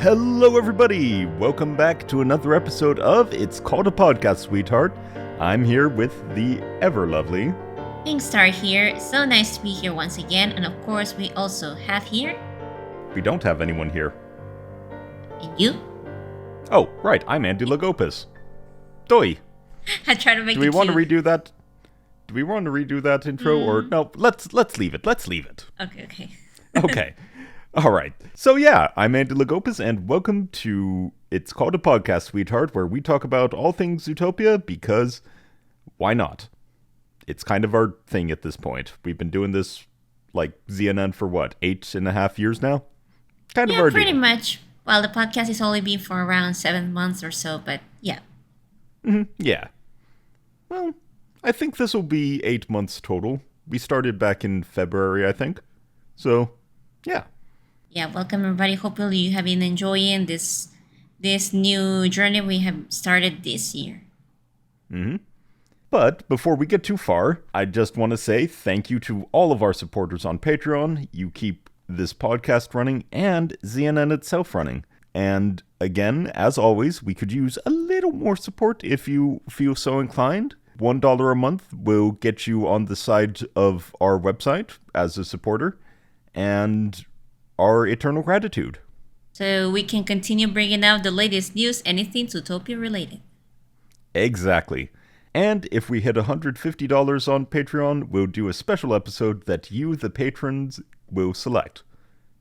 Hello everybody! Welcome back to another episode of It's Called a Podcast, Sweetheart. I'm here with the ever-lovely... Pinkstar here. So nice to be here once again. And of course, we also have here... We don't have anyone here. And you? Oh, right. I'm Andy Lagopus. Doi. I try to make Do we it want to cute. redo that? Do we want to redo that intro or no? Let's leave it. Let's leave it. Okay. Okay. All right. So yeah, I'm Andy Lagopus, and welcome to It's Called a Podcast, Sweetheart, where we talk about all things Zootopia because why not? It's kind of our thing at this point. We've been doing this like ZNN for what, 8.5 years now? Kind of Yeah, our pretty deal. much. Well, the podcast has only been for around 7 months or so, but yeah. Yeah. Well, I think this will be 8 months total. We started back in February, I think. So, yeah. Yeah, welcome everybody. Hopefully you have been enjoying this new journey we have started this year. But before we get too far, I just want to say thank you to all of our supporters on Patreon. You keep this podcast running and ZNN itself running. And again, as always, we could use a little more support if you feel so inclined. $1 a month will get you on the side of our website as a supporter, and our eternal gratitude. So we can continue bringing out the latest news, anything Zootopia related. Exactly. And if we hit $150 on Patreon, we'll do a special episode that you, the patrons, will select.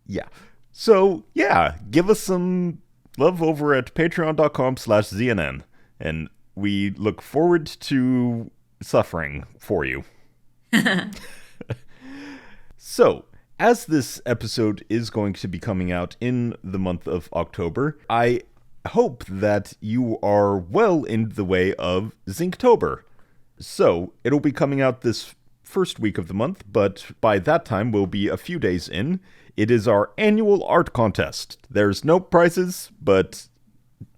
Yeah. So, yeah, give us some love over at patreon.com/ZNN. And we look forward to suffering for you. So, as this episode is going to be coming out in the month of October, I hope that you are well in the way of Zootober. So, it'll be coming out this first week of the month, but by that time we'll be a few days in. It is our annual art contest. There's no prizes, but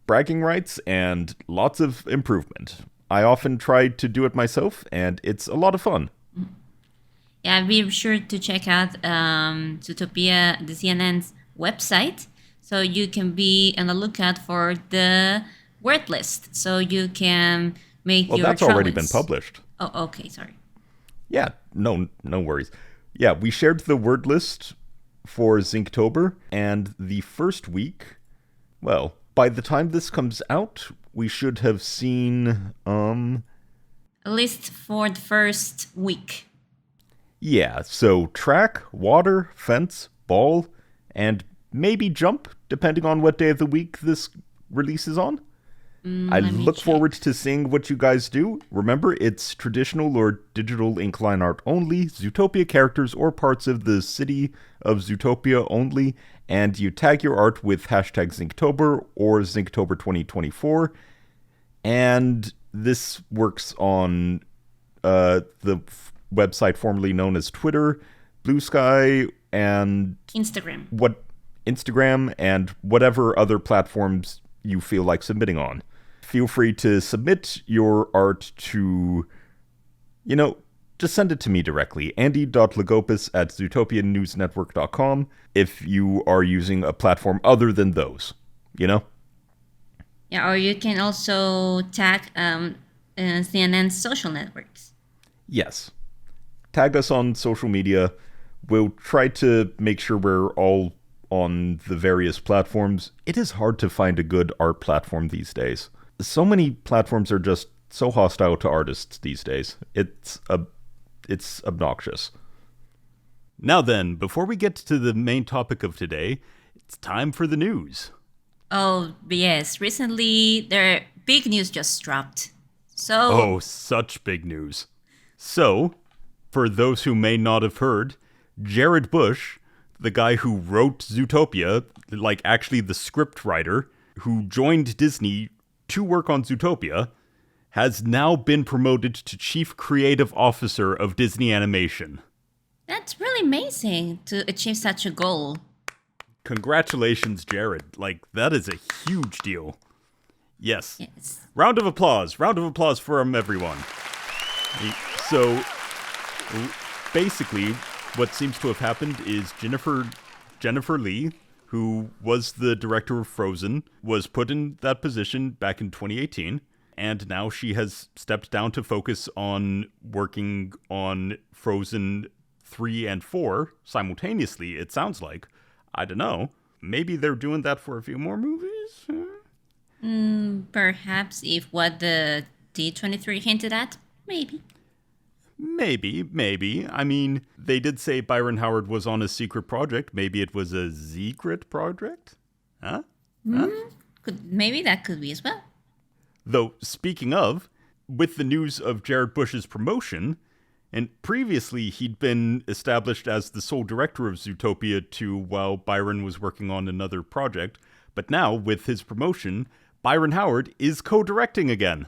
bragging rights and lots of improvement. I often try to do it myself, and it's a lot of fun. Yeah, be sure to check out Zootopia, the CNN's website, so you can be on the lookout for the word list, so you can make your that's already been drawings. published. Oh, okay, sorry. Yeah, no worries. Yeah, we shared the word list for Zootober, and the first week, well, by the time this comes out, we should have seen, At least for the first week. yeah, so track, water, fence, ball, and maybe jump, depending on what day of the week this releases on. I Let me look check. forward to seeing what you guys do. Remember, it's traditional or digital incline art only, Zootopia characters or parts of the city of Zootopia only, and you tag your art with hashtag Zootober or Zootober 2024, and this works on the website formerly known as Twitter, Blue Sky, and Instagram, and whatever other platforms you feel like submitting on. Feel free to submit your art to, just send it to me directly, andy.lagopus@zootopianewsnetwork.com, if you are using a platform other than those, Yeah, or you can also tag CNN's social networks. Yes. Tag us on social media. We'll try to make sure we're all on the various platforms. It is hard to find a good art platform these days. So many platforms are just so hostile to artists these days. It's obnoxious. Now then, before we get to the main topic of today, it's time for the news. Oh, yes. Recently, big news just dropped. So, Oh, such big news. So, for those who may not have heard, Jared Bush, the guy who wrote Zootopia, like actually the script writer, who joined Disney to work on Zootopia, has now been promoted to Chief Creative Officer of Disney Animation. that's really amazing to achieve such a goal. Congratulations, Jared. That is a huge deal. Yes. Yes. Round of applause from everyone. So, basically, what seems to have happened is Jennifer Lee, who was the director of Frozen, was put in that position back in 2018, and now she has stepped down to focus on working on Frozen 3 and 4 simultaneously, it sounds like. I don't know. Maybe they're doing that for a few more movies? Perhaps if what the D23 hinted at, maybe. Maybe. I mean, they did say Byron Howard was on a secret project. Maybe it was a secret project? Huh? Maybe that could be as well. Though, speaking of, with the news of Jared Bush's promotion, and previously he'd been established as the sole director of Zootopia 2 while Byron was working on another project, but now, with his promotion, Byron Howard is co-directing again.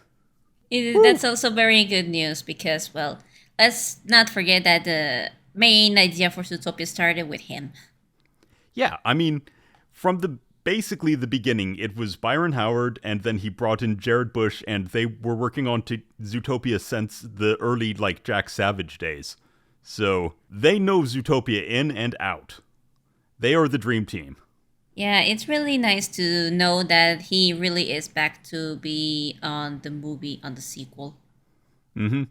That's also very good news because, well, let's not forget that the main idea for Zootopia started with him. Yeah, I mean, from basically the beginning, it was Byron Howard, and then he brought in Jared Bush, and they were working on Zootopia since the early, Jack Savage days. So, they know Zootopia in and out. They are the dream team. Yeah, it's really nice to know that he really is back to be on the movie, on the sequel. Mm-hmm.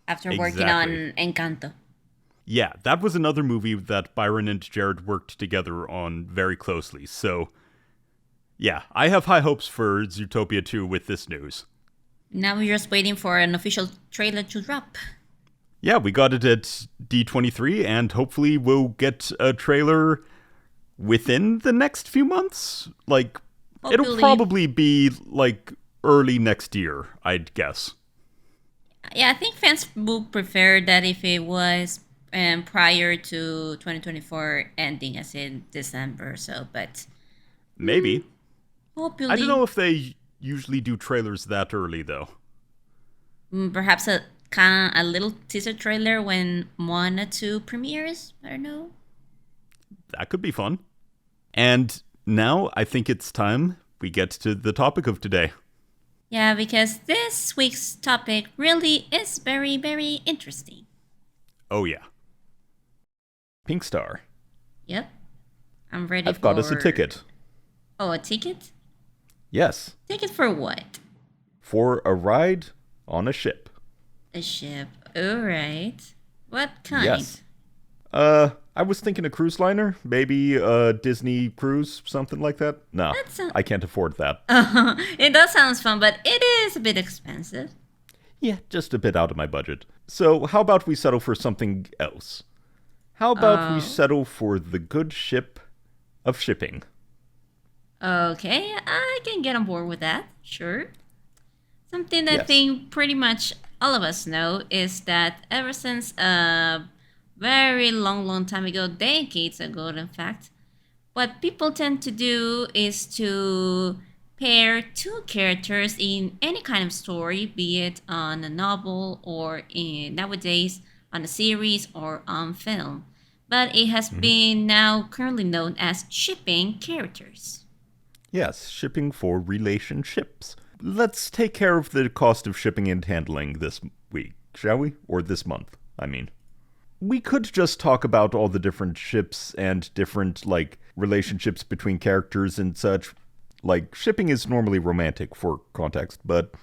After working on Encanto. Yeah, that was another movie that Byron and Jared worked together on very closely, so... yeah, I have high hopes for Zootopia 2 with this news. Now we're just waiting for an official trailer to drop. Yeah, we got it at D23, and hopefully we'll get a trailer within the next few months. It'll probably be, early next year, I'd guess. Yeah, I think fans would prefer that if it was prior to 2024 ending, as in December, but... maybe. Hopefully. I don't know if they usually do trailers that early, though. Perhaps a little teaser trailer when Moana 2 premieres? I don't know. That could be fun. And now I think it's time we get to the topic of today. Yeah, because this week's topic really is very, very interesting. Oh, yeah. Pinkstar. Yep. I'm ready I've got us a ticket. Oh, a ticket? Yes. Ticket for what? For a ride on a ship. A ship. Alright. What kind? Yes. I was thinking a cruise liner. Maybe a Disney cruise, something like that. No, I can't afford that. It does sound fun, but it is a bit expensive. Yeah, just a bit out of my budget. So how about we settle for something else? How about we settle for the good ship of shipping? Okay, I can get on board with that, sure. Something that I Yes. think pretty much all of us know is that ever since a very long time ago, decades ago in fact, what people tend to do is to pair two characters in any kind of story, be it on a novel or nowadays on a series or on film. But it has been now currently known as shipping characters. Yes, shipping for relationships. Let's take care of the cost of shipping and handling this week, shall we? Or this month, I mean. We could just talk about all the different ships and different, relationships between characters and such. Shipping is normally romantic for context, but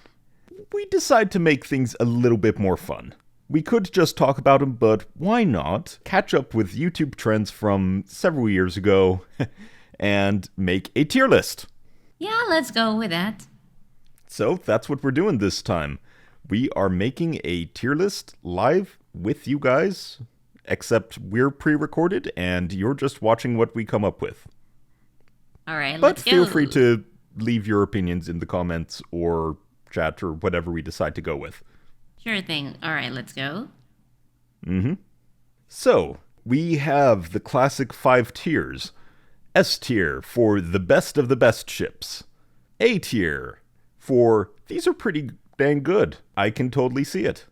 we decide to make things a little bit more fun. We could just talk about them, but why not catch up with YouTube trends from several years ago and make a tier list? Yeah, let's go with that. So that's what we're doing this time. We are making a tier list live with you guys, except we're pre-recorded and you're just watching what we come up with. All right, But let's go. feel free to leave your opinions in the comments or chat or whatever we decide to go with. Sure thing. All right, let's go. So, we have the classic 5 tiers. S tier for the best of the best ships. A tier for these are pretty dang good. I can totally see it.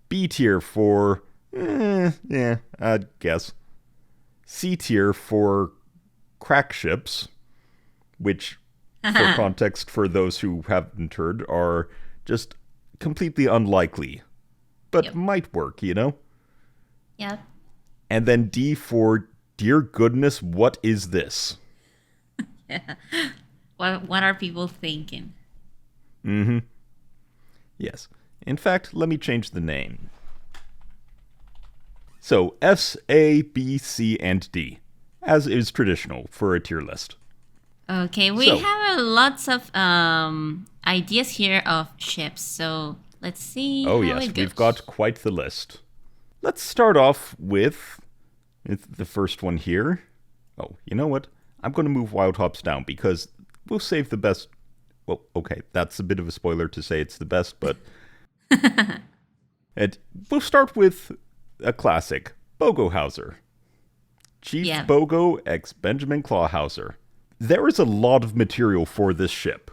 B tier for yeah, I guess. C tier for crack ships, which, for context for those who haven't heard, are just completely unlikely, but might work, you know? Yep. And then D for, dear goodness, what is this? What are people thinking? Mm-hmm. Yes. In fact, let me change the name. So, S, A, B, C, and D, as is traditional for a tier list. Okay, we So, have lots of ideas here of ships, so let's see oh how yes, it we've goes. got quite the list. Let's start off with the first one here. Oh, you know what? I'm going to move Wild Hops down because we'll save the best. Well, okay, that's a bit of a spoiler to say it's the best, but we'll start with a classic, Bogohauser. Chief Yeah. Bogo x Benjamin Clawhauser. There is a lot of material for this ship.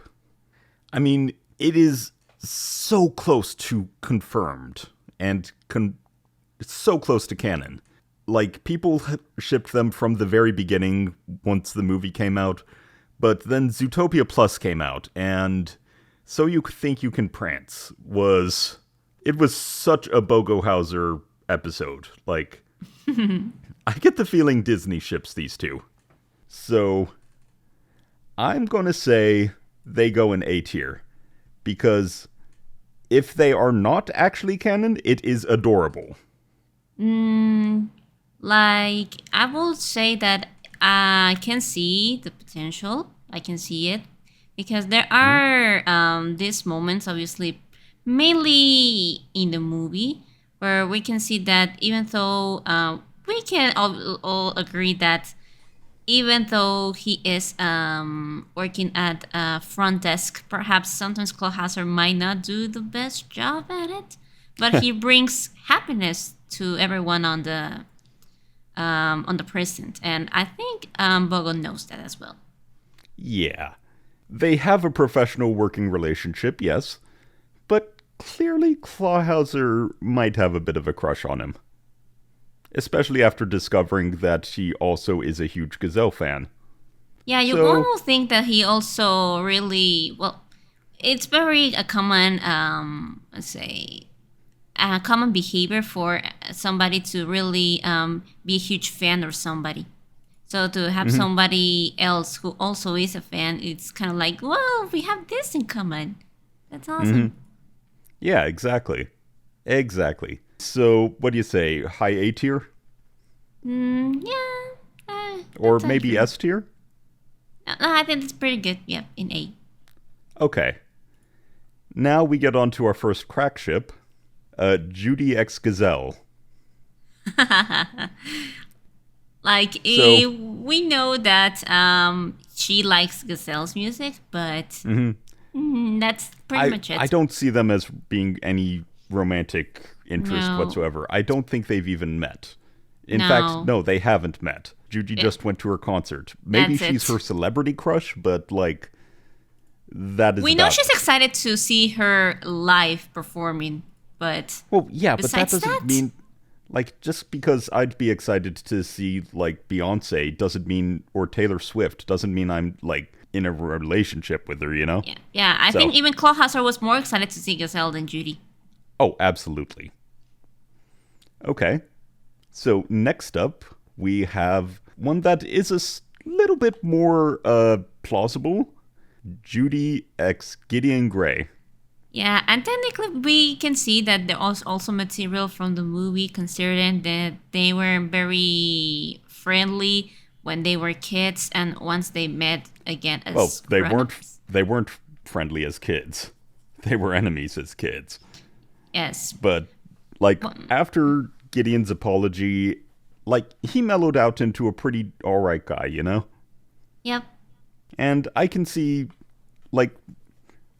I mean, it is so close to confirmed and so close to canon. Like, people shipped them from the very beginning once the movie came out, but then Zootopia Plus came out, and So You Think You Can Prance was... It was such a Bogohauser episode. Like, I get the feeling Disney ships these two. So, I'm going to say they go in A tier. Because if they are not actually canon, it is adorable. Like, I will say that I can see the potential. I can see it. Because there are these moments, obviously, mainly in the movie, where we can see that even though we can all agree that even though he is working at front desk, perhaps sometimes Clawhauser might not do the best job at it, but he brings happiness to everyone on the present, and I think Bogo knows that as well. Yeah. They have a professional working relationship, yes, but clearly Clawhauser might have a bit of a crush on him. Especially after discovering that he also is a huge Gazelle fan. Yeah, you almost think that he also really, well, it's very a common, let's say, a common behavior for somebody to really be a huge fan of somebody. So to have somebody else who also is a fan, it's kind of like, well, we have this in common. That's awesome. Yeah, exactly. Exactly. So, what do you say? High A tier? Yeah. Or that's maybe true. S tier? No, I think it's pretty good. Yeah, in A. Okay. Now we get on to our first crack ship, Judy X Gazelle. Like, So, we know that she likes Gazelle's music, but that's pretty much it. I don't see them as being any romantic interest No. whatsoever. I don't think they've even met. In No. fact, no, they haven't met. Judy just went to her concert. Maybe That's she's it. her celebrity crush, but, like, that is We know about... she's excited to see her live performing, but Well, yeah, but that besides doesn't that? mean... Like, just because I'd be excited to see, like, Beyonce doesn't mean... Or Taylor Swift doesn't mean I'm, like, in a relationship with her, you know? yeah. I So- think even Clawhauser was more excited to see Gazelle than Judy. Oh, absolutely. Okay. So, next up, we have one that is little bit more plausible. Judy X Gideon Gray. Yeah, and technically we can see that there was also material from the movie, considering that they were very friendly when they were kids, and once they met again as Well, grown-ups. they weren't friendly as kids. They were enemies as kids. Yes. But, like, after Gideon's apology, like, he mellowed out into a pretty alright guy, you know? Yep. And I can see, like,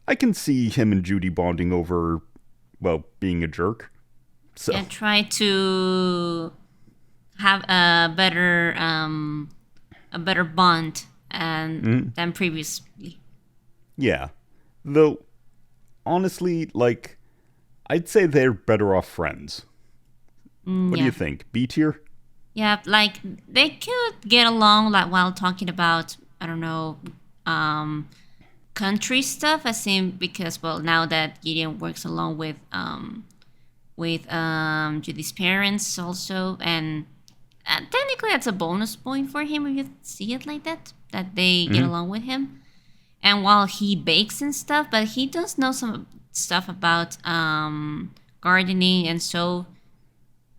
I can see him and Judy bonding over, well, being a jerk. So, And try to have a better bond than previously. yeah. Though, honestly, like, I'd say they're better off friends. What do Yeah. you think? B tier? Yeah, like they could get along like while talking about, I don't know, country stuff. I think because, well, now that Gideon works along with Judy's parents also, and Technically, that's a bonus point for him if you see it like that. That they get along with him. And while he bakes and stuff, but he does know some stuff about gardening, and so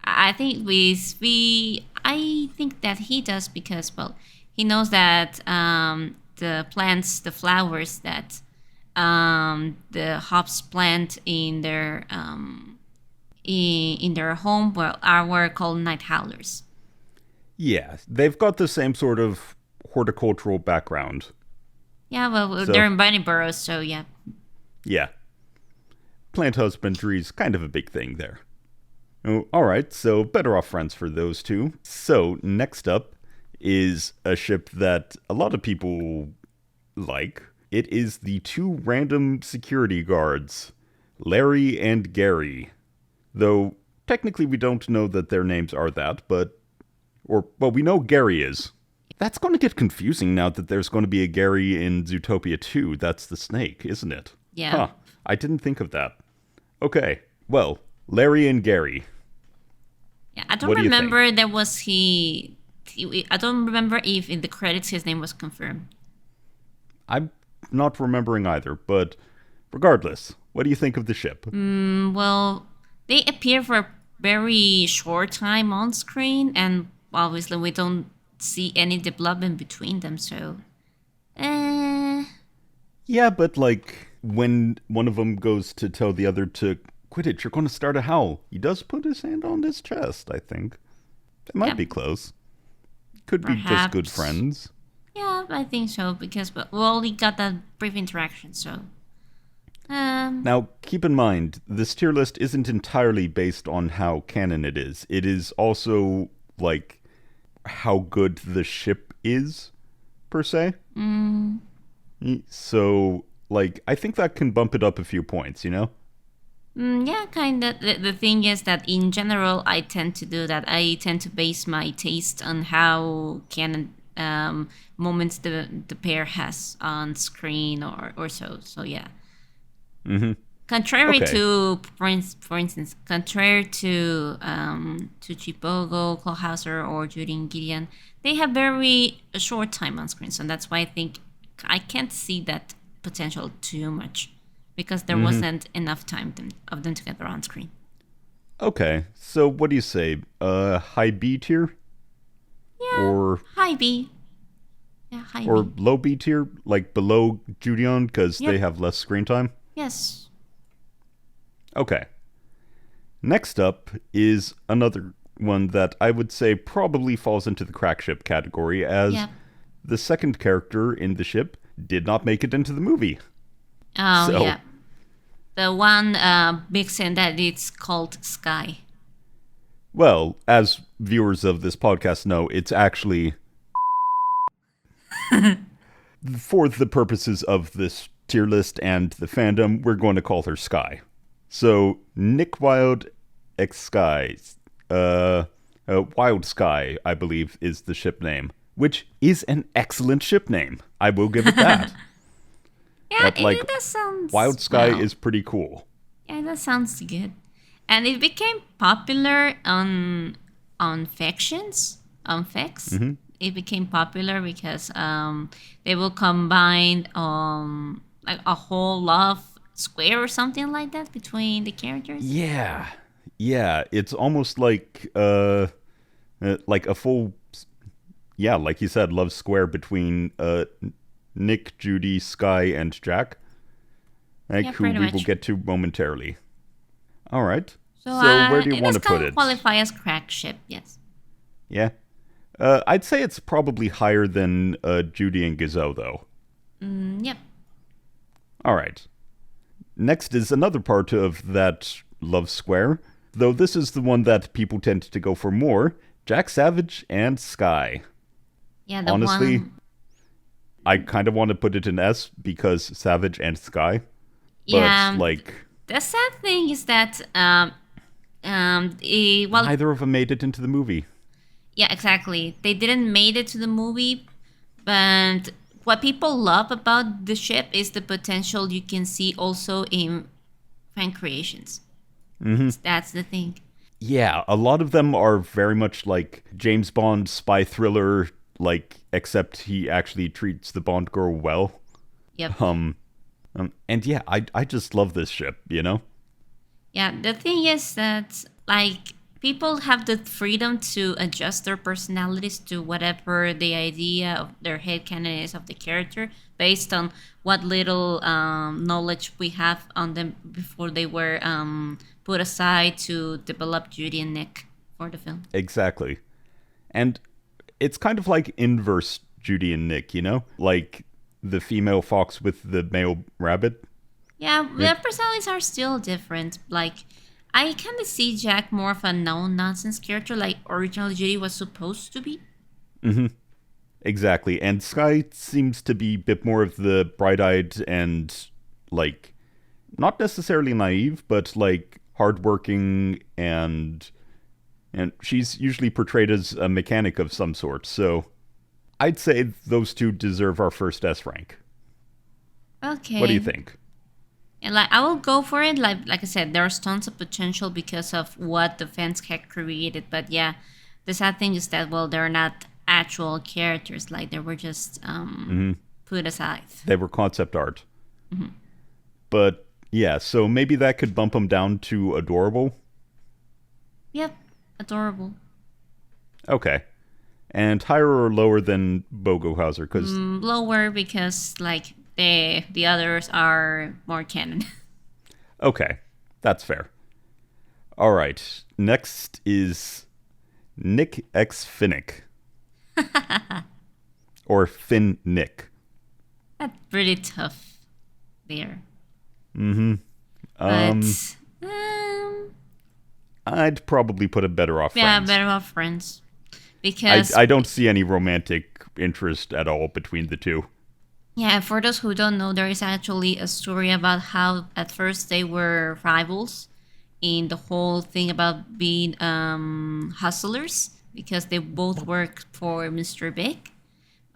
I think I think that he does because he knows that the plants, the flowers that the hops plant in their in their home are called night howlers. Yeah, they've got the same sort of horticultural background. Yeah, well, they're in bunny burrows, so yeah. Yeah. Plant husbandry is kind of a big thing there. Oh, alright, so better off friends for those two. So, next up is a ship that a lot of people like. It is the two random security guards, Larry and Gary. Though, technically we don't know that their names are that, but we know Gary is. That's going to get confusing now that there's going to be a Gary in Zootopia 2. That's the snake, isn't it? Yeah. Huh. I didn't think of that. Okay. Well, Larry and Gary. Yeah, I don't remember there was I don't remember if in the credits his name was confirmed. I'm not remembering either, but regardless, what do you think of the ship? Well, they appear for a very short time on screen, and obviously we don't see any development between them, so Yeah, but like when one of them goes to tell the other to quit it, you're going to start a howl. He does put his hand on his chest, I think. It might be close. Could be just good friends. Yeah, I think so, because we only got that brief interaction, so Now, keep in mind, this tier list isn't entirely based on how canon it is. It is also like how good the ship is, per se. So, like, I think that can bump it up a few points, you know? Yeah, kind of. The thing is that in general, I tend to do that. I tend to base my taste on how canon moments the pair has on screen or so. So, yeah. Contrary to, for instance, contrary to Chipogo, Clawhauser, or Judy and Gideon, they have very short time on screen. So that's why I think I can't see that potential too much, because there wasn't enough time of them together on screen. Okay, so what do you say? High B tier? Yeah, or high B. Yeah, high or B. low B tier, like below Judion, because they have less screen time? Yes. Okay. Next up is another one that I would say probably falls into the crack ship category, as the second character in the ship did not make it into the movie. Oh, yeah. The one big sin that it's called Sky. Well, as viewers of this podcast know, it's actually... For the purposes of this tier list and the fandom, we're going to call her Sky. So, Nick Wild X Sky, Wild Sky, I believe, is the ship name, which is an excellent ship name. I will give it that. Yeah, it does sound... Wild Sky is pretty cool. Yeah, that sounds good. And it became popular on Factions, on Fex. It became popular because they will combine like a whole love square or something like that between the characters. Yeah, it's almost like a full, like you said, love square between Nick, Judy, Sky, and Jack, who we will get to momentarily. All right. So where do you want to put it? Qualify as crack ship, yes. Yeah. I'd say it's probably higher than Judy and Gizzo, though. Yep. All right. Next is another part of that love square, though this is the one that people tend to go for more, Jack Savage and Sky. Yeah, honestly, I kind of want to put it in S because Savage and Sky. But, the sad thing is that neither of them made it into the movie. Yeah, exactly. They didn't made it to the movie, but what people love about the ship is the potential you can see also in fan creations. That's the thing. Yeah, a lot of them are very much like James Bond spy thriller, like, except he actually treats the Bond girl well. Yep. And yeah, I just love this ship, you know? Yeah, the thing is that like people have the freedom to adjust their personalities to whatever the idea of their headcanon is of the character based on what little knowledge we have on them before they were put aside to develop Judy and Nick for the film. Exactly. And it's kind of like inverse Judy and Nick, you know? Like the female fox with the male rabbit. Yeah, It, their personalities are still different. Like, I kind of see Jack more of a no-nonsense character, like originally Judy was supposed to be. exactly. And Sky seems to be a bit more of the bright-eyed and, like, not necessarily naive, but, like, hardworking and she's usually portrayed as a mechanic of some sort. So I'd say those two deserve our first S rank. What do you Okay. think? And like I will go for it. Like I said, there's tons of potential because of what the fans had created. But yeah, the sad thing is that well, they're not actual characters. Like they were just put aside. They were concept art. But yeah, so maybe that could bump them down to adorable. Yep, adorable. Okay. And higher or lower than Bogohauser? Because, Lower because like the others are more canon. okay, that's fair. All right. Next is Nick X Finnick. Or Finn Nick. That's pretty tough there. Um, But I'd probably put it better off yeah, friends. better off friends because I don't see any romantic interest at all between the two. yeah, for those who don't know, there is actually a story about how at first they were rivals in the whole thing about being hustlers because they both worked for Mr. Big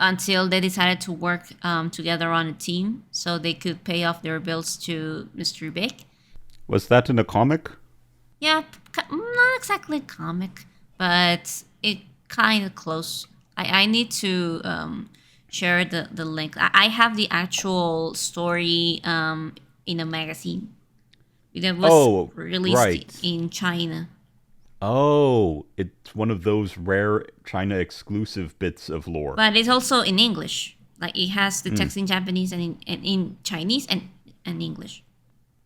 until they decided to work together on a team so they could pay off their bills to Mr. Big. Was that in a comic? Yeah, not exactly comic, but it kind of close. I need to share the link. I have the actual story in a magazine. It was Oh, released right. in China. Oh, it's one of those rare China exclusive bits of lore. But it's also in English. Like it has the text in Japanese and in Chinese and English.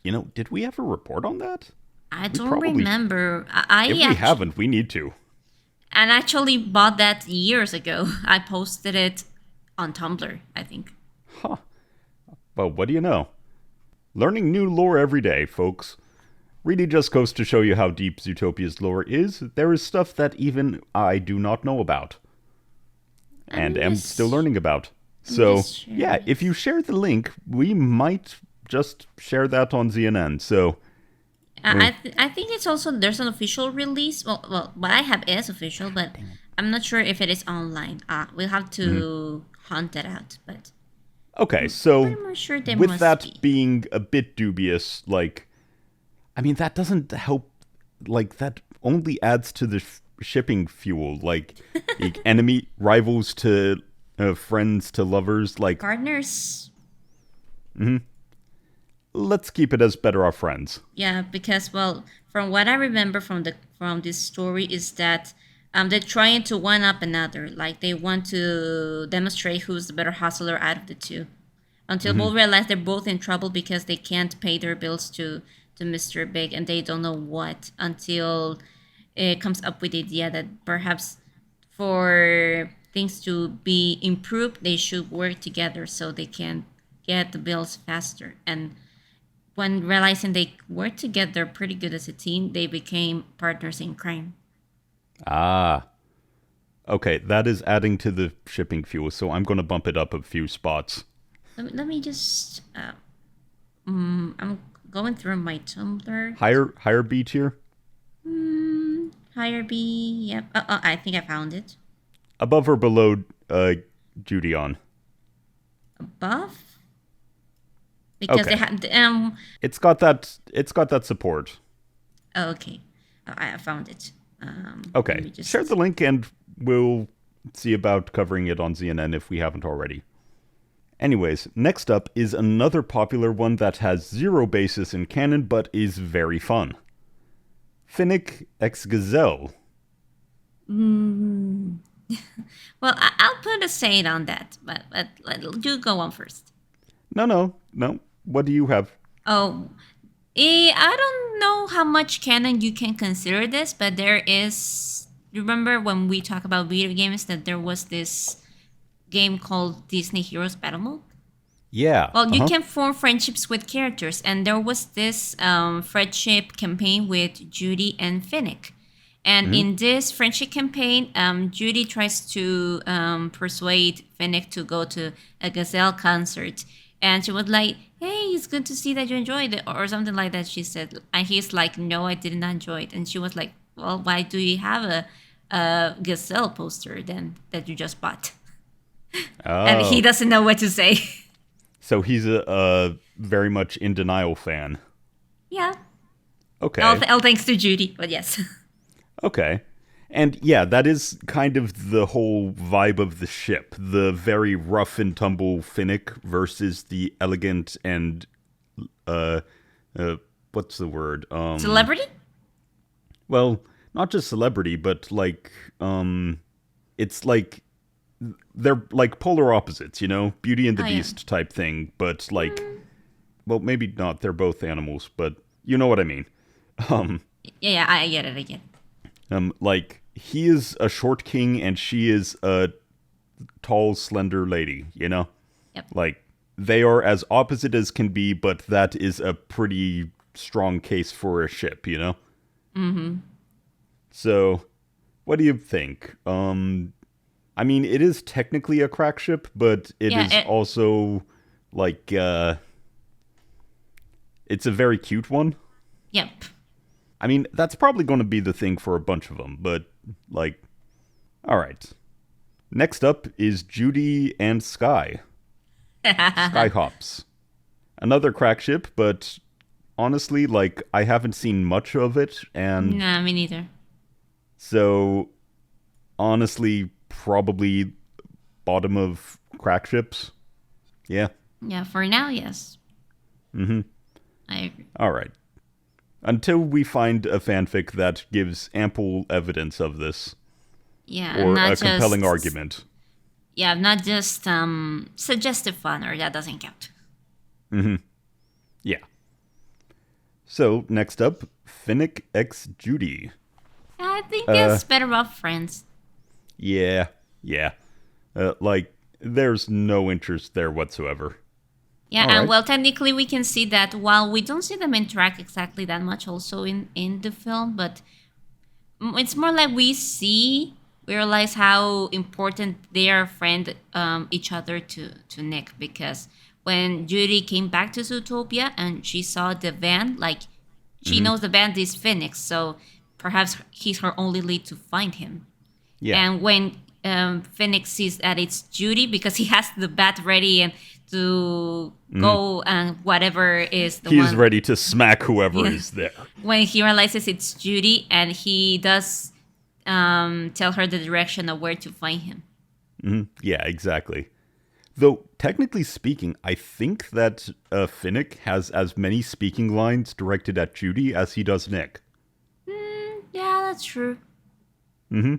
You know, did we ever report on that? I We don't probably, remember. if we haven't, we need to. And actually bought that years ago. I posted it on Tumblr, I think. Huh. Well, what do you know? Learning new lore every day, folks. Really just goes to show you how deep Zootopia's lore is. There is stuff that even I do not know about. And am still learning about. So, just yeah, if you share the link, we might just share that on ZNN. So, I think it's also there's an official release. Well, what I have is official, but I'm not sure if it is online. We'll have to hunt it out. But okay, so I'm sure there with must that be. being a bit dubious, like, I mean, that doesn't help. Like, that only adds to the shipping fuel. Like, enemy, rivals to friends to lovers. Like, Partners, let's keep it as better off friends. yeah, because well, from what I remember from this story is that they're trying to one up another. Like they want to demonstrate who's the better hustler out of the two. Until both realize they're both in trouble because they can't pay their bills to Mr. Big and they don't know what until it comes up with the idea that perhaps for things to be improved they should work together so they can get the bills faster. And when realizing they work together pretty good as a team, they became partners in crime. Ah, okay, that is adding to the shipping fuel, so I'm going to bump it up a few spots. Let me just I'm going through my Tumblr. Higher B tier? Higher B, yep. I think I found it. Above or below Judeon? Above? Because Okay. they have It's got that support. oh, okay. I found it. Okay, share the link and we'll see about covering it on ZNN if we haven't already. Anyways, next up is another popular one that has zero basis in canon but is very fun. Finnick x Gazelle. Well, I'll put a shade on that, but you go on first. No. What do you have? Oh, I don't know how much canon you can consider this, but there is. Remember when we talk about video games that there was this game called Disney Heroes Battle Mode? Yeah. Well, you can form friendships with characters, and there was this friendship campaign with Judy and Finnick. And in this friendship campaign, Judy tries to persuade Finnick to go to a Gazelle concert. And she was like, hey, it's good to see that you enjoyed it, or something like that, she said. And he's like, no, I did not enjoy it. And she was like, well, why do you have a Gazelle poster then that you just bought? Oh. And he doesn't know what to say. So he's a very much in denial fan. Yeah. Okay. All thanks to Judy, but yes. Okay. And yeah, that is kind of the whole vibe of the ship. The very rough and tumble Finnick versus the elegant and, what's the word? Celebrity? Well, not just celebrity, but like, it's like, they're like polar opposites, you know? Beauty and the Beast type thing, but like, well, maybe not. They're both animals, but you know what I mean. Yeah, I get it. Like, he is a short king and she is a tall, slender lady, you know? Yep. Like, they are as opposite as can be, but that is a pretty strong case for a ship, you know? Mm-hmm. So, what do you think? I mean, it is technically a crack ship, but it is also, like, it's a very cute one. Yep. I mean, that's probably going to be the thing for a bunch of them, but, like, alright. Next up is Judy and Sky. Skyhops. Another crack ship, but honestly, like, I haven't seen much of it, and... Nah, me neither. So, honestly, probably bottom of crack ships. Yeah. Yeah, for now, yes. Mm-hmm. I agree. Alright. Until we find a fanfic that gives ample evidence of this. Yeah, or not a compelling argument. Yeah, not just suggestive fun, or that doesn't count. Mm-hmm. Yeah. So, next up, Finnick x Judy. I think it's better off friends. Yeah. Like, there's no interest there whatsoever. Yeah, All and right. well, technically we can see that while we don't see them interact exactly that much also in the film, but it's more like we realize how important they are friend each other to Nick, because when Judy came back to Zootopia and she saw the van, like she knows the band is Phoenix, so perhaps he's her only lead to find him. Yeah. And when Phoenix sees that it's Judy, because he has the bat ready and to go and whatever is the He's one. ready to smack whoever is there. When he realizes it's Judy, and he does tell her the direction of where to find him. Mm-hmm. Yeah, exactly. Though, technically speaking, I think that Finnick has as many speaking lines directed at Judy as he does Nick. Yeah, that's true. Mm-hmm.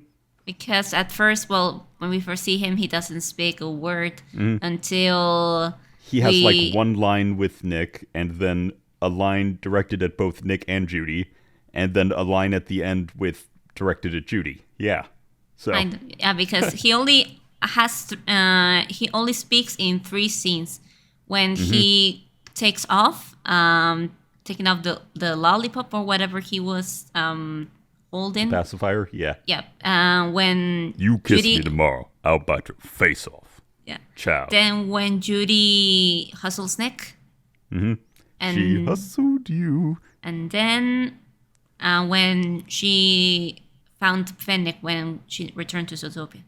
Because at first, well, when we first see him, he doesn't speak a word until he has like one line with Nick, and then a line directed at both Nick and Judy, and then a line at the end directed at Judy. Yeah. So yeah, because he only he only speaks in 3 scenes. When he takes off, taking off the lollipop or whatever he was holding. Pacifier, yeah. Yeah. When you kiss Judy, me tomorrow, I'll bite your face off. Yeah. Ciao. Then when Judy hustles Nick. And she hustled you. And then when she found Fennec when she returned to Zootopia.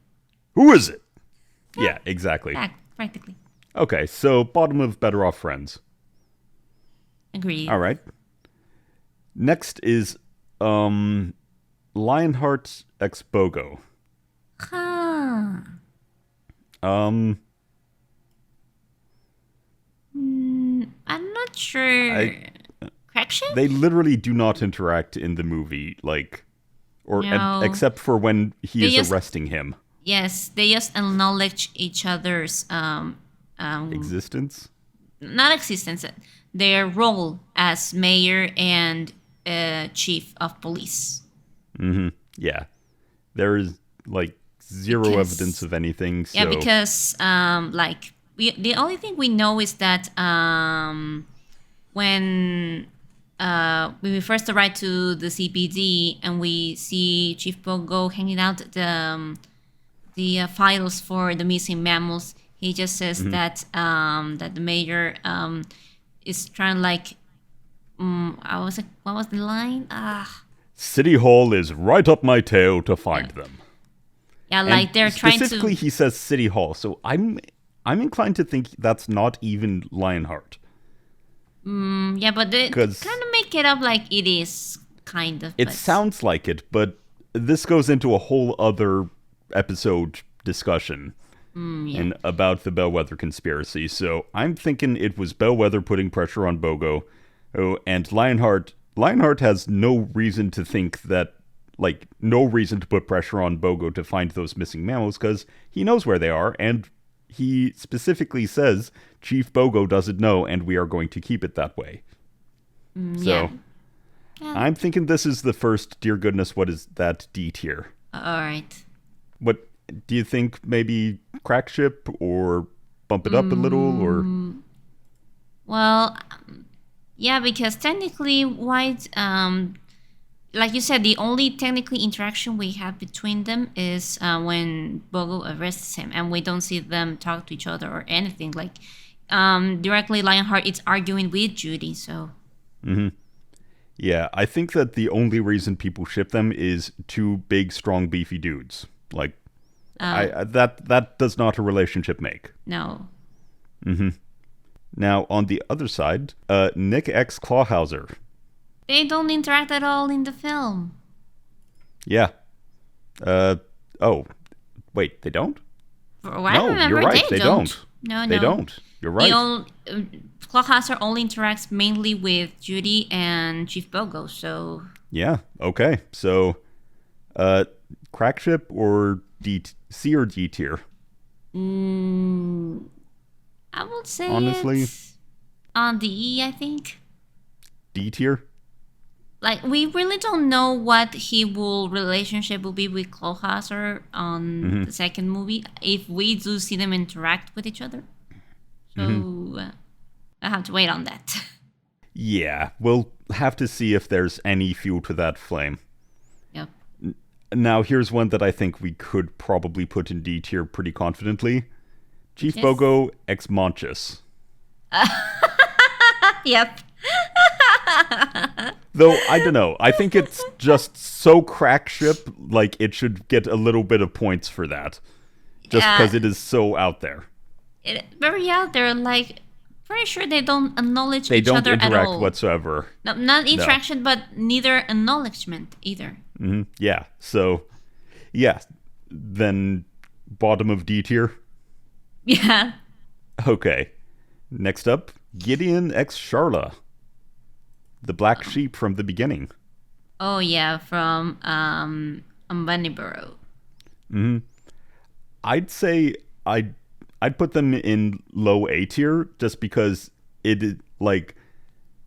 Who is it? Yeah, exactly. Yeah, practically. Okay, so bottom of Better Off Friends. Agreed. All right. Next is Lionheart X Bogo. Huh. Um, I'm not sure. I Crack ship? they literally do not interact in the movie, No. except for when he They is just arresting him. Yes, they just acknowledge each other's Existence. not existence, their role as mayor and chief of police. Yeah, there is like zero evidence Because of anything. So yeah, because the only thing we know is that when we first arrived to the CPD and we see Chief Bogo hanging out the files for the missing mammals, he just says that the mayor is trying I was like, what was the line? City Hall is right up my tail to find them. Yeah, And like they're trying to. specifically, he says City Hall, so I'm inclined to think that's not even Lionheart. Yeah, but they kind 'Cause of make it up like it is kind of. It but, sounds like it, but this goes into a whole other episode discussion yeah. and about the Bellwether conspiracy. So I'm thinking it was Bellwether putting pressure on Bogo, and Lionheart. Lionheart has no reason to think that, like, no reason to put pressure on Bogo to find those missing mammals because he knows where they are, and he specifically says Chief Bogo doesn't know, and we are going to keep it that way. So Yeah. I'm thinking this is the first, dear goodness, what is that D tier? All right. What do you think? Maybe crack ship or bump it up a little, or Well, yeah, because technically, White, like you said, the only technically interaction we have between them is when Bogo arrests him, and we don't see them talk to each other or anything. Like directly, Lionheart is arguing with Judy. So yeah, I think that the only reason people ship them is two big, strong, beefy dudes. Like, that does not a relationship make. no. Now, on the other side, Nick X Clawhauser. They don't interact at all in the film. Yeah. Oh, wait, they don't? For what I No, remember, you're right. They don't. No, They no. don't. You're right. Clawhauser only interacts mainly with Judy and Chief Bogo, so Yeah. Okay. So, crack ship or C or D tier? I would say Honestly? it's on the E, I think. D tier? Like, we really don't know what relationship will be with Clawhauser on the second movie, if we do see them interact with each other. So, I have to wait on that. Yeah. We'll have to see if there's any fuel to that flame. Yep. Now, here's one that I think we could probably put in D tier pretty confidently. Chief Yes. Bogo ex Monchus. Yep. Though, I don't know. I think it's just so crack ship, like, it should get a little bit of points for that. Just Yeah. because it is so out there. Very out there, like, pretty sure they don't acknowledge They each don't other at interact all. whatsoever. No, not interaction, but neither acknowledgement either. Yeah. So, yeah. Then, bottom of D tier. Yeah. Okay. Next up, Gideon x Sharla. The black sheep from the beginning. Oh yeah, from Bunnyburrow. I'd say I'd put them in low A tier just because like,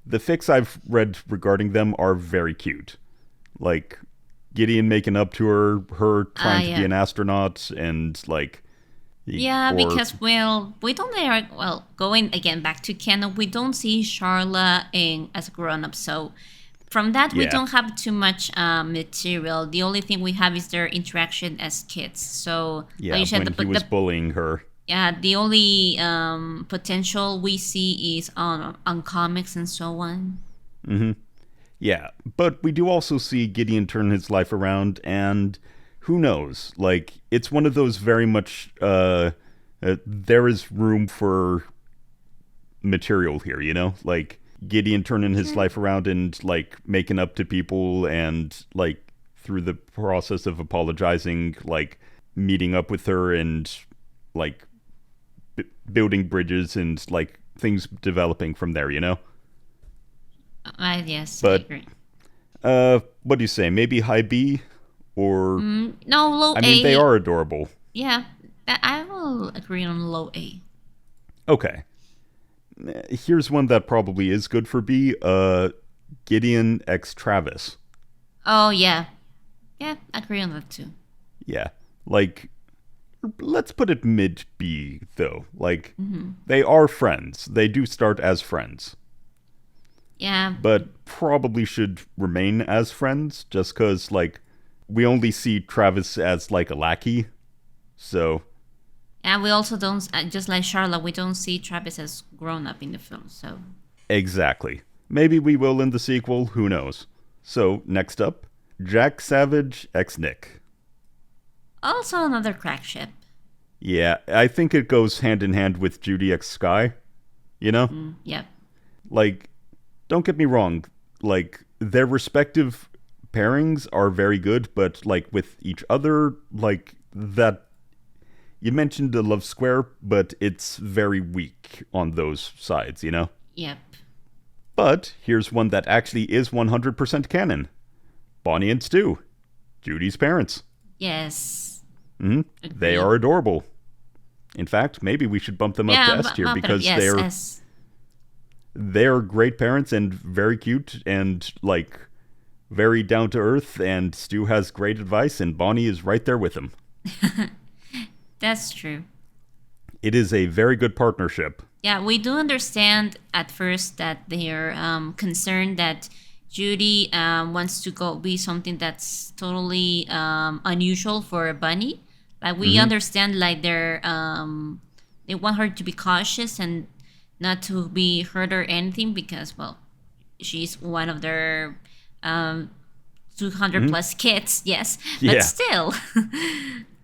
the fics I've read regarding them are very cute. Like, Gideon making up to her trying to be yeah. an astronaut, and like, Yeah, or- because we don't going again back to canon, we don't see Charla as a grown up. So from that we Yeah. don't have too much material. The only thing we have is their interaction as kids. So yeah, like you said, when he was bullying her. yeah, the only potential we see is on comics and so on. Yeah, but we do also see Gideon turn his life around, and who knows? Like, it's one of those very much, there is room for material here, you know? Like, Gideon turning his life around and, like, making up to people and, like, through the process of apologizing, like, meeting up with her and, like, building bridges and, like, things developing from there, you know? Yes, But, I agree. What do you say? Maybe high B? Or, No, low I A. mean, they are adorable. Yeah, I will agree on low A. Okay. Here's one that probably is good for B. Gideon x Travis. Oh, yeah. Yeah, I agree on that too. Yeah. Like, let's put it mid B, though. Like, they are friends. They do start as friends. Yeah. But probably should remain as friends, just because, like, we only see Travis as, like, a lackey. So, And we also don't, just like Charlotte, we don't see Travis as grown up in the film, so. exactly. Maybe we will in the sequel, who knows. So, next up, Jack Savage x Nick. Also another crack ship. Yeah, I think it goes hand in hand with Judy x Sky, you know? Yep. Like, don't get me wrong, like, their respective pairings are very good, but, like, with each other, like, that... You mentioned the love square, but it's very weak on those sides, you know? Yep. But here's one that actually is 100% canon. Bonnie and Stu, Judy's parents. Yes. They are adorable. In fact, maybe we should bump them up to S tier because they're great parents and very cute and, like, very down to earth, and Stu has great advice and Bonnie is right there with him. That's true. It is a very good partnership. Yeah, we do understand at first that they're concerned that Judy wants to go be something that's totally unusual for a bunny. Like we understand, like they want her to be cautious and not to be hurt or anything because, well, she's one of their 200 plus kids, yes, but still.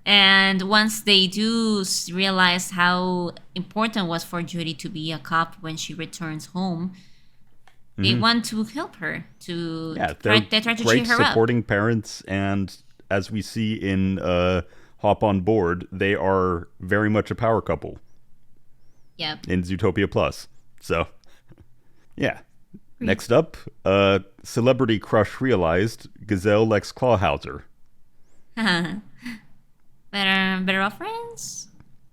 And once they do realize how important it was for Judy to be a cop when she returns home, they want to help her. They try to cheer her up. Supporting parents, and as we see in Hop on Board, they are very much a power couple. Yep. In Zootopia Plus. So, yeah. Next up, celebrity crush realized, Gazelle Lex Clawhauser. Better off friends?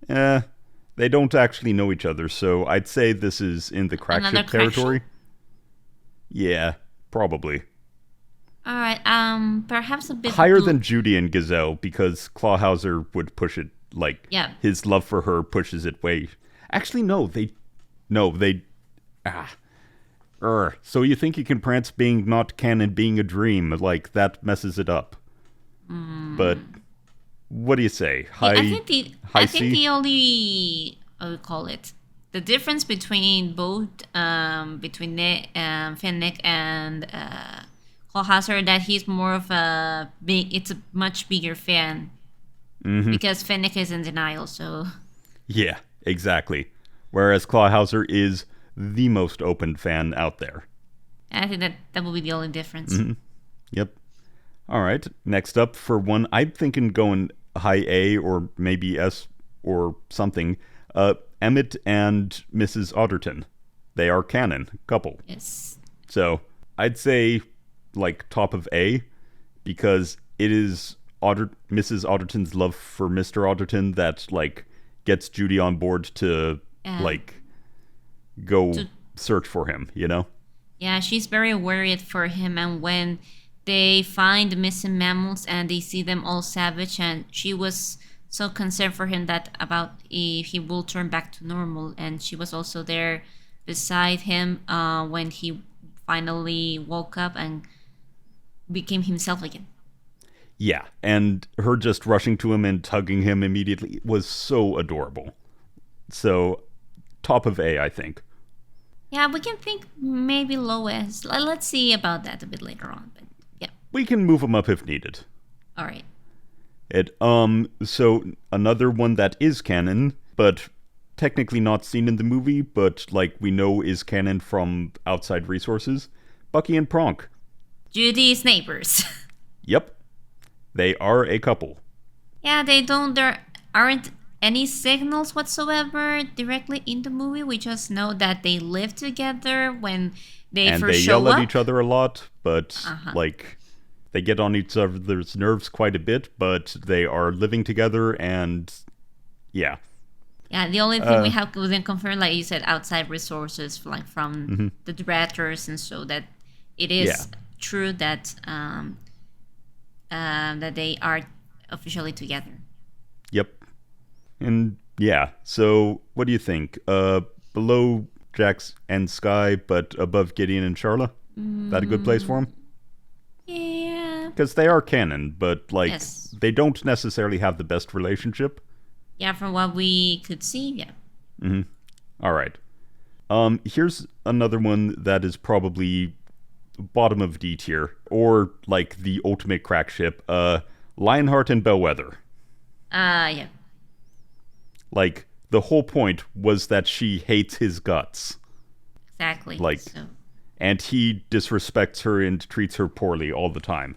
They don't actually know each other, so I'd say this is in the crack ship territory. Yeah, probably. All right, perhaps a bit higher than Judy and Gazelle, because Clawhauser would push it, like, his love for her pushes it way. Actually, so you think you can prance being not canon being a dream, like, that messes it up. But what do you say? I think the only the difference between both between Fennec and Clawhauser, that he's more of a much bigger fan because Fennec is in denial. So yeah, exactly. Whereas Clawhauser is the most open fan out there. I think that will be the only difference. Yep. All right. Next up, for one, I'm thinking going high A or maybe S or something. Emmett and Mrs. Otterton. They are canon couple. Yes. So I'd say like top of A, because it is Mrs. Otterton's love for Mr. Otterton that like gets Judy on board to like go search for him, you know? Yeah, she's very worried for him, and when they find missing mammals and they see them all savage, and she was so concerned for him that about if he will turn back to normal, and she was also there beside him when he finally woke up and became himself again. Yeah, and her just rushing to him and tugging him immediately was so adorable. So, top of A, I think. Yeah, we can think maybe low S. Let's see about that a bit later on. But yeah, we can move them up if needed. All right. So another one that is canon, but technically not seen in the movie, but like we know is canon from outside resources. Bucky and Pronk. Judy's neighbors. Yep. They are a couple. Yeah, there aren't any signals whatsoever directly in the movie. We just know that they live together when they and first they show yell up. at each other a lot, but like they get on each other's nerves quite a bit, but they are living together and yeah. Yeah, the only thing we have to then confirm, like you said, outside resources, like from the directors, and so that it is true that that they are officially together. Yep. And yeah, so what do you think? Below Jax and Sky, but above Gideon and Charla? That a good place for them? Yeah. Because they are canon, but like Yes. they don't necessarily have the best relationship. Yeah, from what we could see, yeah. All right. Here's another one that is probably bottom of D tier, or like the ultimate crack ship. Lionheart and Bellwether. Yeah. Like the whole point was that she hates his guts. Exactly. Like, so. and he disrespects her and treats her poorly all the time.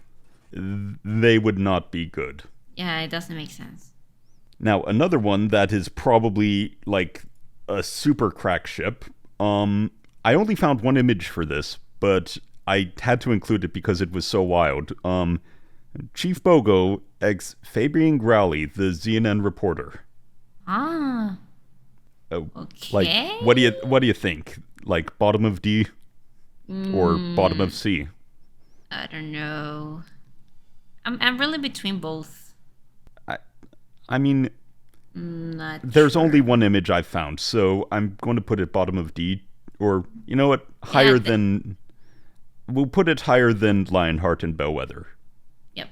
They would not be good. Yeah, it doesn't make sense. Now, another one that is probably like a super crack ship. I only found one image for this, but I had to include it because it was so wild. Chief Bogo ex Fabian Growley, the CNN reporter. Ah. Okay. Okay. Like, what do you think? Like bottom of D or bottom of C? I don't know. I'm really between both. I mean, Not there's sure. only one image I've found, so I'm going to put it bottom of D, or you know what, higher than. We'll put it higher than Lionheart and Bellwether. Yep.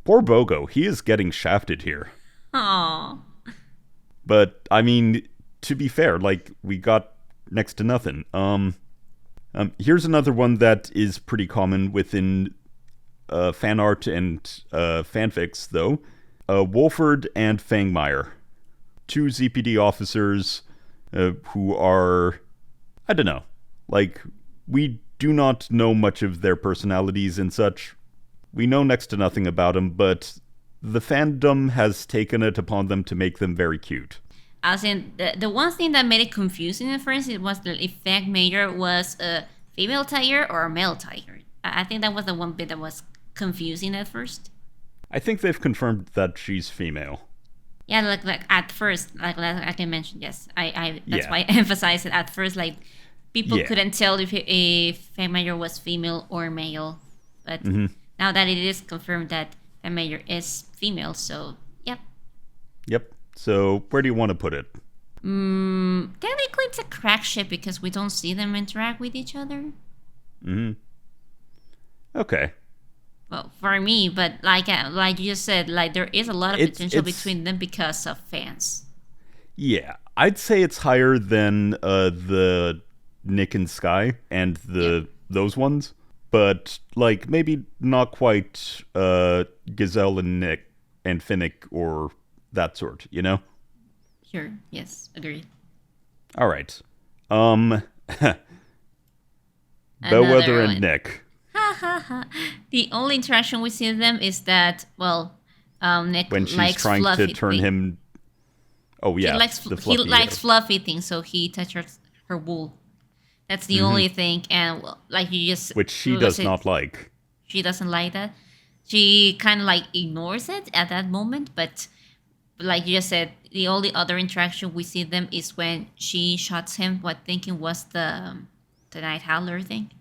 Poor Bogo, he is getting shafted here. Aww. But I mean, to be fair, like we got next to nothing. Here's another one that is pretty common within fan art and fanfics, though. Wolford and Fangmeyer, two ZPD officers who are, I don't know, like we do not know much of their personalities and such. We know next to nothing about them, but the fandom has taken it upon them to make them very cute. As in, the one thing that made it confusing at first, it was that if Fangmeyer was a female tiger or a male tiger. I think that was the one bit that was confusing at first. I think they've confirmed that she's female. Yeah, like at first, like I mentioned, yes, I that's Yeah. why I emphasized it at first. Like people Yeah. couldn't tell if Fangmeyer was female or male, but now that it is confirmed that Fangmeyer is female, so yep. Yep. So where do you want to put it? Technically, it's a crack ship because we don't see them interact with each other. Okay. Well, for me, but like you just said, like there is a lot of potential between them because of fans. Yeah, I'd say it's higher than the Nick and Sky and those ones, but like maybe not quite Gazelle and Nick and Finnick or that sort, you know? Sure. Yes. Agreed. All right. Bellwether and Nick. The only interaction we see of them is that, well, Nick When she's likes trying fluffy to turn thing. him. Oh yeah, He likes fluffy things, so he touches her wool. That's the only thing, and well, like you just which she does not like. She doesn't like that. She kind of like ignores it at that moment, but like you just said, the only other interaction we see them is when she shots him. What thinking was the Night Howler thing.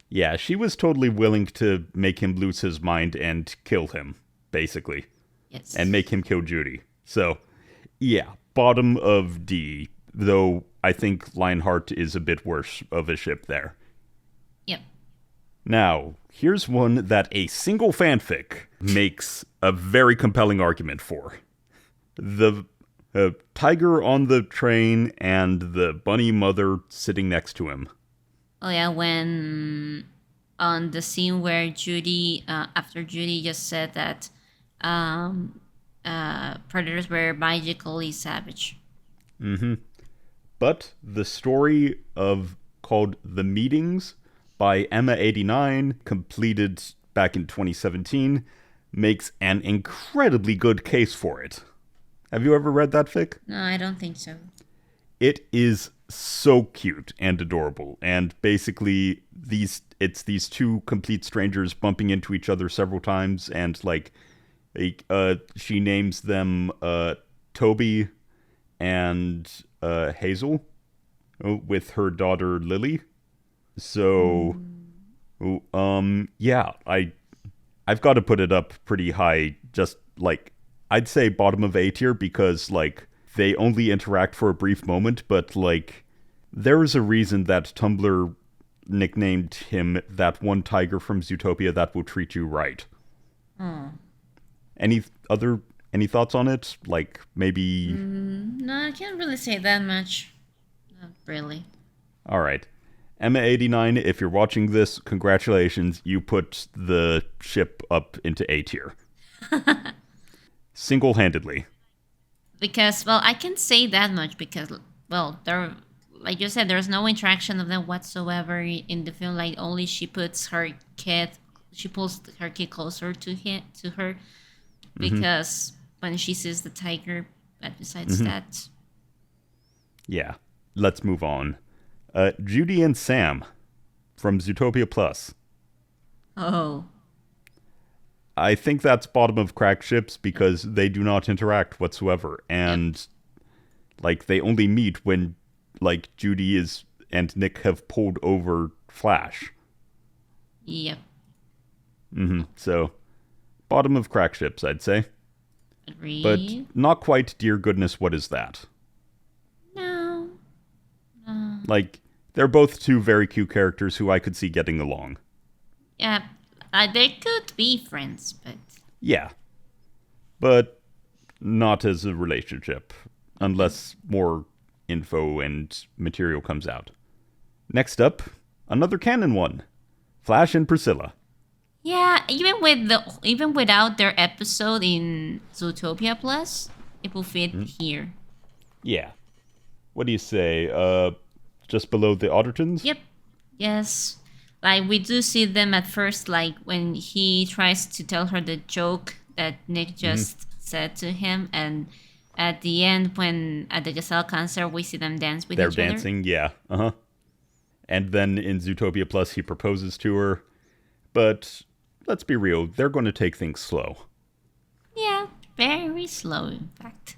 Yeah, she was totally willing to make him lose his mind and kill him, basically. Yes. And make him kill Judy. So, yeah, bottom of D, though I think Lionheart is a bit worse of a ship there. Yep. Now, here's one that a single fanfic makes a very compelling argument for. The tiger on the train and the bunny mother sitting next to him. Oh yeah, when on the scene where Judy, after Judy just said that predators were magically savage. But the story called The Meetings by Emma89, completed back in 2017, makes an incredibly good case for it. Have you ever read that fic? No, I don't think so. It is so cute and adorable, and basically it's these two complete strangers bumping into each other several times, and she names them Toby and Hazel, with her daughter Lily. So, yeah, I've got to put it up pretty high. Just I'd say bottom of A tier, because they only interact for a brief moment, but there is a reason that Tumblr nicknamed him that one tiger from Zootopia that will treat you right. Any thoughts on it? Maybe... No, I can't really say that much. Not really. All right. Emma89, if you're watching this, congratulations. You put the ship up into A tier. Single-handedly. Because, well, I can say that much because, well, there, like you said, there's no interaction of them whatsoever in the film. Only she pulls her kid closer to her, because when she sees the tiger. But besides that, yeah. Let's move on. Judy and Sam from Zootopia Plus. Oh. I think that's bottom of crack ships because they do not interact whatsoever. And, they only meet when, Judy and Nick have pulled over Flash. Yep. So, bottom of crack ships, I'd say. Agreed. But not quite, dear goodness, what is that? No. They're both two very cute characters who I could see getting along. Yeah. They could be friends, but... Yeah. But not as a relationship, unless more info and material comes out. Next up, another canon one. Flash and Priscilla. Yeah, even without their episode in Zootopia Plus, it will fit here. Yeah. What do you say? Just below the Ottertons? Yep. Yes. We do see them at first, when he tries to tell her the joke that Nick just said to him, and at the end, when at the Gazelle concert, we see them dance with each other. They're dancing, yeah. And then in Zootopia Plus, he proposes to her. But let's be real, they're going to take things slow. Yeah, very slow, in fact.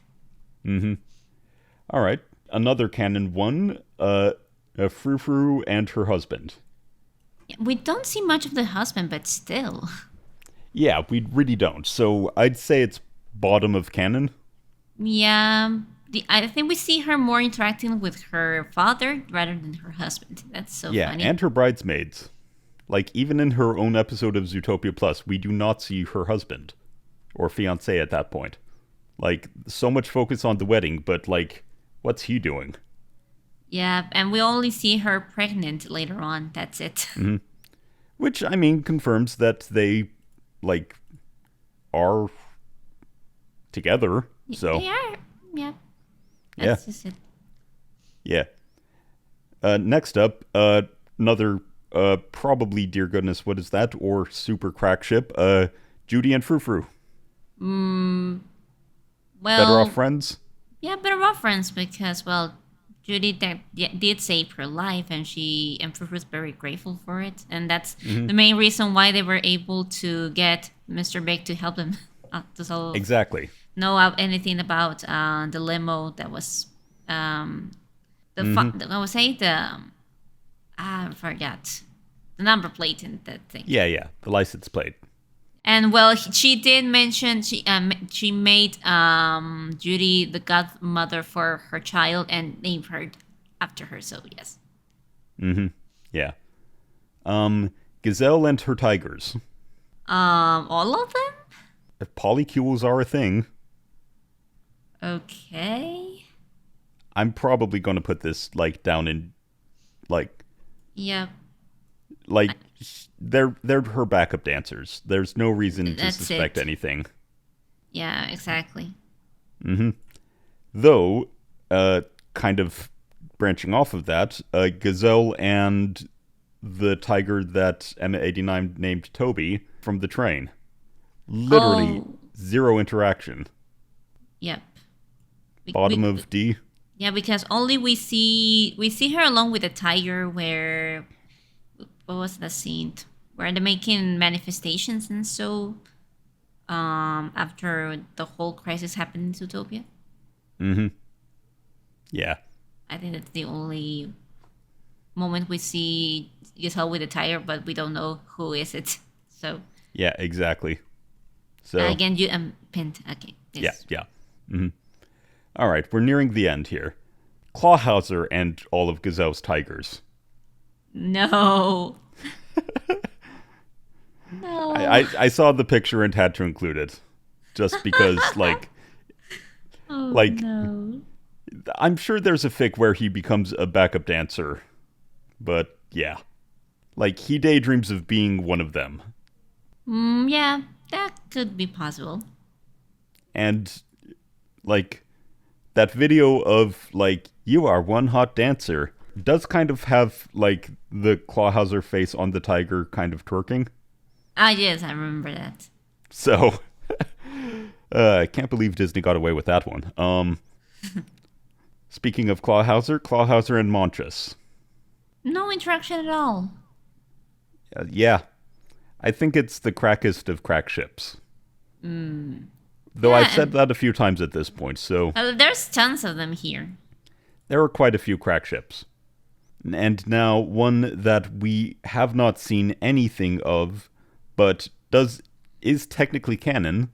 All right, another canon one, Frou Frou and her husband. We don't see much of the husband, but still. Yeah, we really don't. So I'd say it's bottom of canon. Yeah, I think we see her more interacting with her father rather than her husband. That's so funny. Yeah, and her bridesmaids. Even in her own episode of Zootopia Plus, we do not see her husband. Or fiancé at that point. So much focus on the wedding, but, what's he doing? Yeah, and we only see her pregnant later on. That's it. Which, confirms that they, are together. So They are. Yeah. That's just it. Yeah. Next up, another, probably, dear goodness, what is that? Or super crack ship, Judy and Frou Frou. Well, Better off friends? Yeah, better off friends because, well, Judy did save her life, and Frou Frou's very grateful for it, and that's the main reason why they were able to get Mr. Big to help them to solve. Exactly. Know anything about the limo that was I would say I forgot the number plate in that thing. Yeah, the license plate. And well, she did mention she made Judy the godmother for her child and named her after her. So yes. Yeah. Gazelle and her tigers. All of them? Polycules are a thing. Okay. I'm probably going to put this down in Yeah. They're her backup dancers. There's no reason to suspect anything. Yeah, exactly. Though, kind of branching off of that, Gazelle and the tiger that Emma89 named Toby from the train. Literally zero interaction. Yep. Bottom of D. Yeah, because only we see her along with the tiger where what was the scene where they're making manifestations and so after the whole crisis happened in Zootopia. Mm-hmm. Yeah. I think that's the only moment we see Giselle with the tiger, but we don't know who is it. So yeah, exactly. So again, you pinned. Okay. Yeah. Mm-hmm. All right, we're nearing the end here. Clawhauser and all of Gazelle's tigers. No. No. I saw the picture and had to include it, just because no. I'm sure there's a fic where he becomes a backup dancer, but yeah, he daydreams of being one of them. Yeah, that could be possible. And that video of you are one hot dancer does kind of have the Clawhauser face on the tiger kind of twerking. Ah, yes, I remember that. So I can't believe Disney got away with that one. Speaking of Clawhauser and Montress. No interaction at all. Yeah. I think it's the crackest of crack ships. Though Yeah, I've said that a few times at this point, so... there's tons of them here. There are quite a few crack ships. And now one that we have not seen anything of, but is technically canon,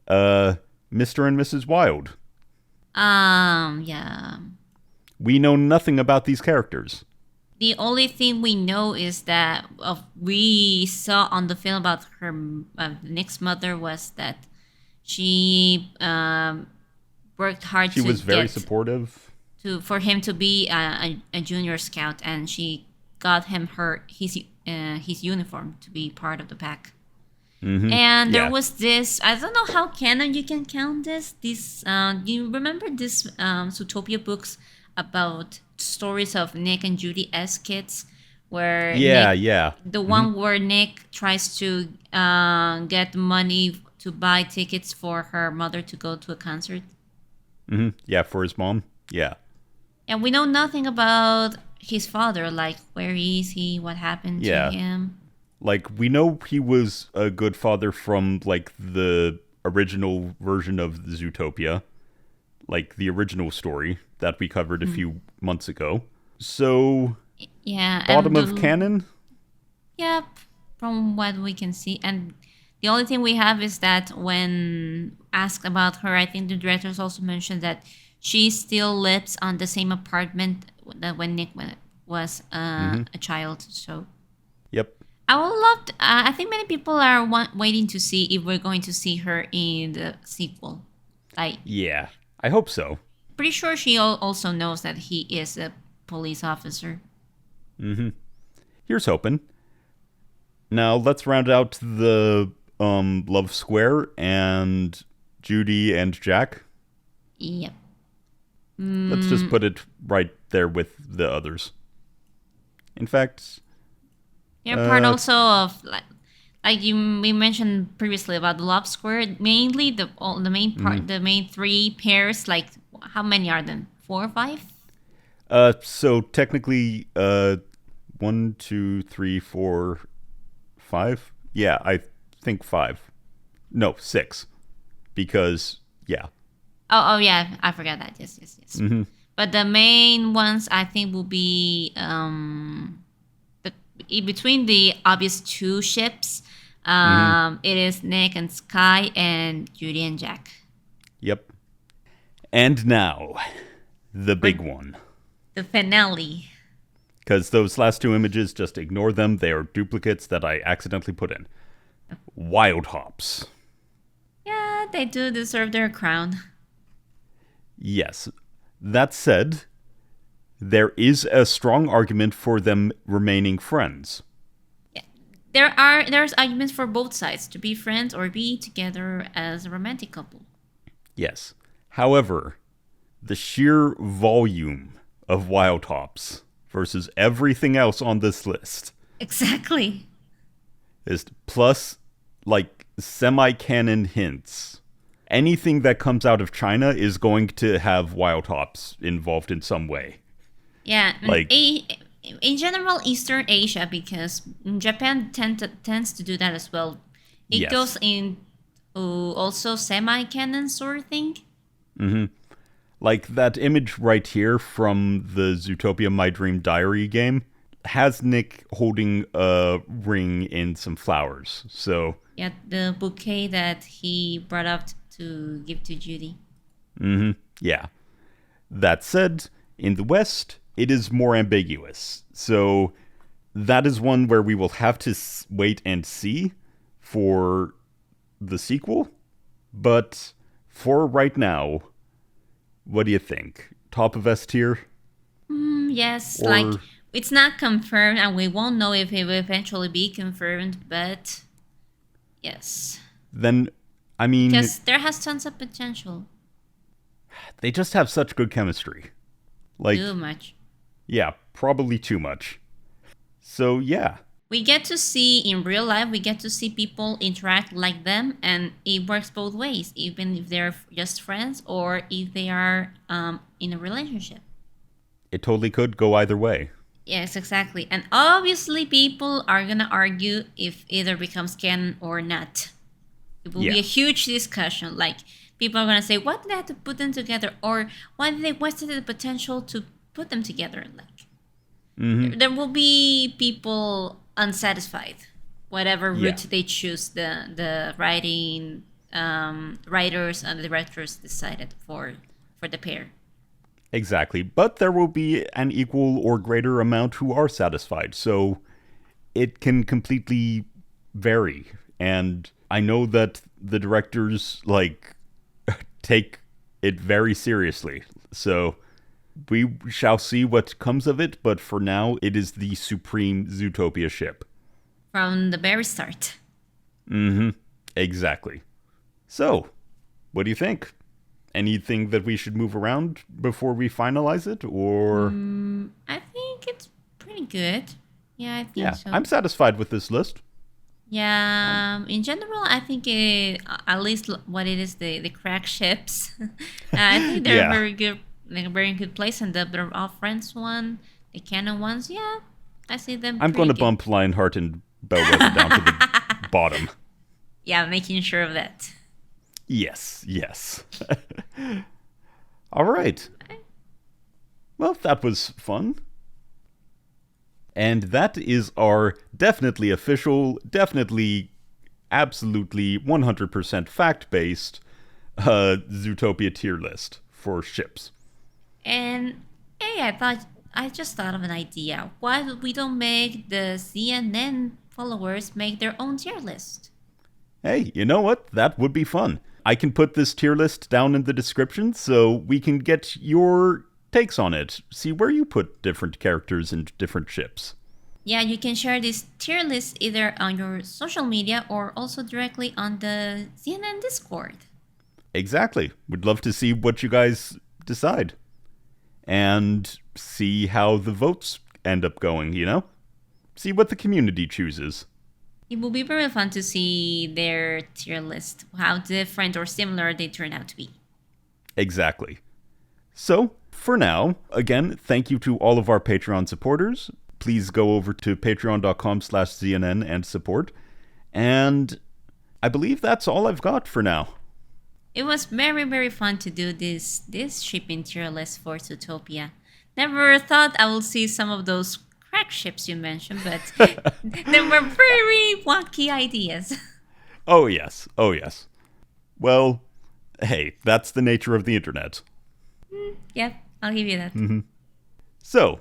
Mr. and Mrs. Wilde. Yeah. We know nothing about these characters. The only thing we know is that we saw on the film about her Nick's mother was that she worked hard. She was very supportive for him to be a junior scout, and she got him his uniform to be part of the pack. Mm-hmm. And there was this, I don't know how canon you can count this. You remember this Zootopia books about stories of Nick and Judy as kids? Where the one where Nick tries to get money to buy tickets for her mother to go to a concert. Mm-hmm. Yeah, for his mom. Yeah. And we know nothing about his father, where is he, what happened to him. We know he was a good father from, the original version of the Zootopia. The original story that we covered a few months ago. So... Yeah. Bottom of canon? Yep, from what we can see. And the only thing we have is that when asked about her, I think the directors also mentioned that she still lives on the same apartment that when Nick was a child. So... Yep. I would love to, I think many people are waiting to see if we're going to see her in the sequel. Yeah, I hope so. Pretty sure she also knows that he is a police officer. Mm-hmm. Here's hoping. Now let's round out the Love Square and Judy and Jack. Yep. Let's just put it right there with the others. In fact... You're part also of we mentioned previously about the Love Square. Mainly the main part, the main three pairs. How many are them? 4 or 5? So technically, 1, 2, 3, 4, 5. Yeah, I think 5. No, 6. Because Oh yeah, I forgot that. Yes. Mm-hmm. But the main ones I think will be between the obvious 2 ships. It is Nick and Sky and Judy and Jack. Yep. And now, the big one. The finale. Because those last 2 images, just ignore them. They are duplicates that I accidentally put in. Wild Hops. Yeah, they do deserve their crown. Yes. That said, there is a strong argument for them remaining friends. Yeah. There's arguments for both sides to be friends or be together as a romantic couple. Yes. However, the sheer volume of wild hops versus everything else on this list. Exactly. Is plus, like, semi-canon hints. Anything that comes out of China is going to have wild hops involved in some way. Yeah, Like, in general, Eastern Asia, because Japan tends to do that as well. It yes. goes in also semi-canon sort of thing. Mm-hmm. Like that image right here from the Zootopia My Dream Diary game has Nick holding a ring in some flowers. So yeah, the bouquet that he brought up to give to Judy. Mm-hmm. Yeah. That said, in the West, it is more ambiguous. So that is one where we will have to wait and see for the sequel. But for right now, what do you think? Top of S tier? Yes, like it's not confirmed, and we won't know if it will eventually be confirmed. But yes, then I mean, because there has tons of potential. They just have such good chemistry. Like, too much. Yeah, probably too much. So yeah. We get to see in real life, we get to see people interact like them, and it works both ways, even if they're just friends or if they are in a relationship. It totally could go either way. Yes, exactly. And obviously, people are going to argue if either becomes canon or not. It will be a huge discussion. Like, people are going to say, what did they have to put them together? Or why did they wasted the potential to put them together? Like, there will be people unsatisfied, whatever route they choose, the writing writers and the directors decided for the pair. Exactly. But there will be an equal or greater amount who are satisfied. So it can completely vary. And I know that the directors, like, take it very seriously. So we shall see what comes of it. But for now, it is the supreme Zootopia ship. From the very start. Mm-hmm. Exactly. So, what do you think? Anything that we should move around before we finalize it, or? I think it's pretty good. Yeah, I think so. I'm satisfied with this list. Yeah, in general, I think at least what it is, the crack ships. I think they're very good, like a very good place, and the All Friends one, the canon ones. Yeah, I see them. I'm going to bump Lionheart and Bellwether down to the bottom. Yeah, making sure of that. Yes. All right. Well, that was fun. And that is our definitely official, definitely, absolutely 100% fact-based Zootopia tier list for ships. And hey, I just thought of an idea. Why we don't make the CNN followers make their own tier list? Hey, you know what? That would be fun. I can put this tier list down in the description so we can get your takes on it. See where you put different characters in different ships. Yeah, you can share this tier list either on your social media or also directly on the CNN Discord. Exactly. We'd love to see what you guys decide. And see how the votes end up going, you know? See what the community chooses. It will be very fun to see their tier list, how different or similar they turn out to be. Exactly. So, for now, again, thank you to all of our Patreon supporters. Please go over to patreon.com/ZNN and support. And I believe that's all I've got for now. It was very, very fun to do this shipping tier list for Zootopia. Never thought I would see some of those crack ships you mentioned, but they were very wacky ideas. Oh yes. Well, hey, that's the nature of the internet. Yep, I'll give you that. So,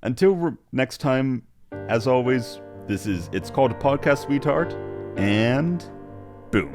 until next time, as always, it's called a podcast, sweetheart, and boom.